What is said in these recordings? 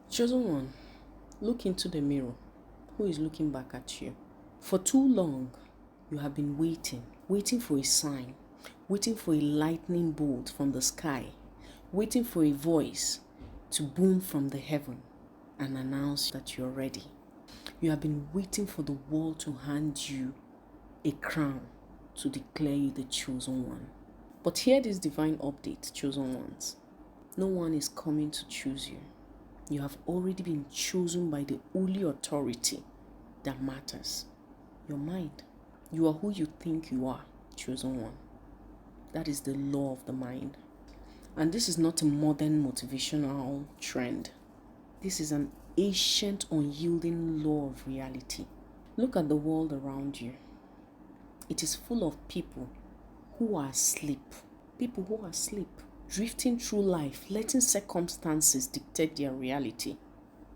Chosen one, look into the mirror. Who is looking back at you? For too long, you have been waiting for a sign, waiting for a lightning bolt from the sky, waiting for a voice to boom from the heaven and announce that you're ready. You have been waiting for the world to hand you a crown to declare you the chosen one. But hear this divine update, chosen ones. No one is coming to choose you. You have already been chosen by the only authority that matters, your mind. You are who you think you are, chosen one. That is the law of the mind. And this is not a modern motivational trend. This is an ancient, unyielding law of reality. Look at the world around you. It is full of people who are asleep. People who are asleep, drifting through life, letting circumstances dictate their reality,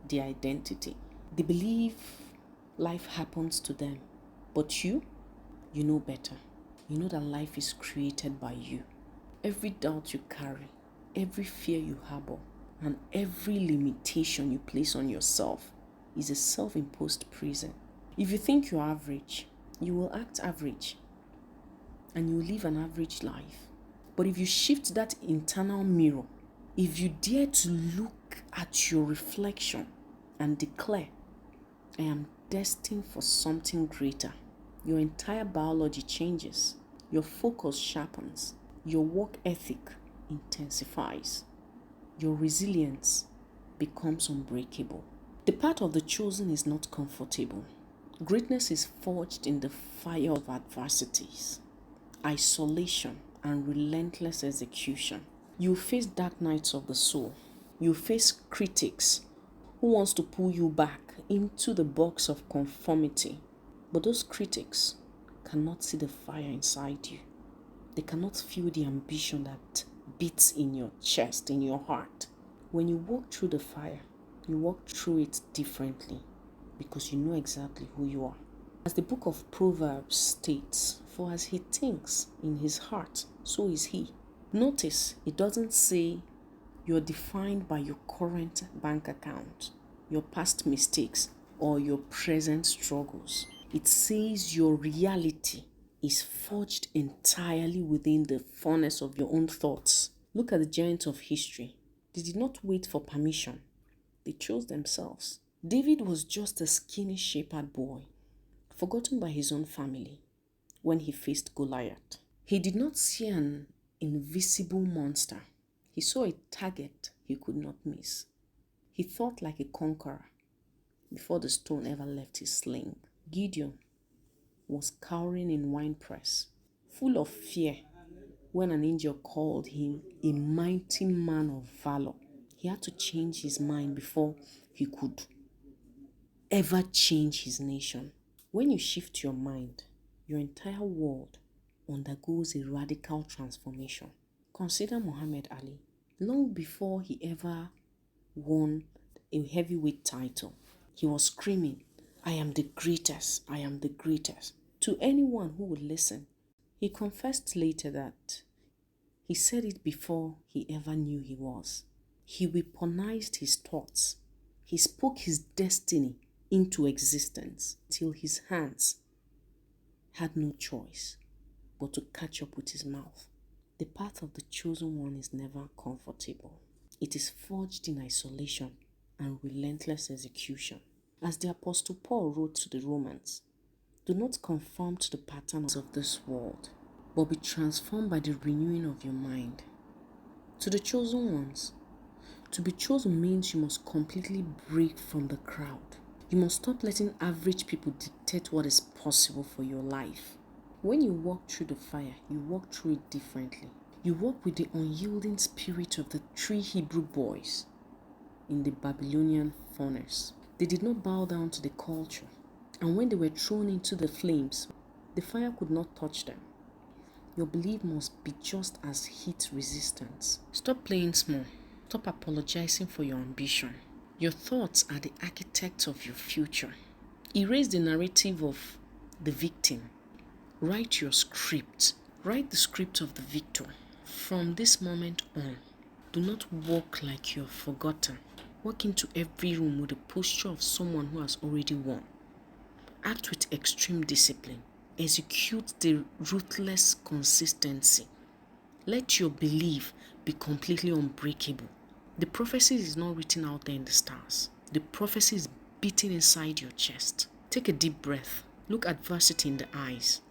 their identity. They believe life happens to them. But you know better. You know that life is created by you. Every doubt you carry, every fear you harbor, and every limitation you place on yourself is a self-imposed prison. If you think you're average, you will act average and you will live an average life. But if you shift that internal mirror, if you dare to look at your reflection and declare, I am destined for something greater, your entire biology changes, your focus sharpens, your work ethic intensifies, your resilience becomes unbreakable. The path of the chosen is not comfortable. Greatness is forged in the fire of adversities, isolation, and relentless execution. You face dark nights of the soul. You face critics who wants to pull you back into the box of conformity. But those critics cannot see the fire inside you. They cannot feel the ambition that beats in your chest, in your heart. When you walk through the fire, you walk through it differently because you know exactly who you are. As the book of Proverbs states, for as he thinks in his heart, so is he. Notice it doesn't say you're defined by your current bank account, your past mistakes, or your present struggles. It says your reality is forged entirely within the furnace of your own thoughts. Look at the giants of history. They did not wait for permission. They chose themselves. David was just a skinny shepherd boy, forgotten by his own family when he faced Goliath. He did not see an invisible monster. He saw a target he could not miss. He thought like a conqueror before the stone ever left his sling. Gideon was cowering in wine press, full of fear, when an angel called him a mighty man of valor. He had to change his mind before he could ever change his nation. When you shift your mind, your entire world undergoes a radical transformation. Consider Muhammad Ali. Long before he ever won a heavyweight title, he was screaming, I am the greatest, I am the greatest, to anyone who would listen. He confessed later that he said it before he ever knew he was. He weaponized his thoughts. He spoke his destiny into existence till his hands had no choice but to catch up with his mouth. The path of the chosen one is never comfortable. It is forged in isolation and relentless execution. As the Apostle Paul wrote to the Romans, do not conform to the patterns of this world, but be transformed by the renewing of your mind. To the chosen ones, to be chosen means you must completely break from the crowd. You must stop letting average people dictate what is possible for your life. When you walk through the fire, you walk through it differently. You walk with the unyielding spirit of the 3 Hebrew boys in the Babylonian furnace. They did not bow down to the culture. And when they were thrown into the flames, the fire could not touch them. Your belief must be just as heat resistant. Stop playing small. Stop apologizing for your ambition. Your thoughts are the architects of your future. Erase the narrative of the victim. Write your script. Write the script of the victor. From this moment on, do not walk like you're forgotten. Walk into every room with the posture of someone who has already won. Act with extreme discipline. Execute the ruthless consistency. Let your belief be completely unbreakable. The prophecy is not written out there in the stars. The prophecy is beating inside your chest. Take a deep breath. Look adversity in the eyes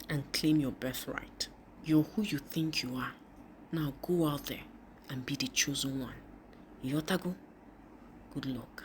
and claim your birthright. You're who you think you are. Now go out there and be the chosen one. Yotago, good luck.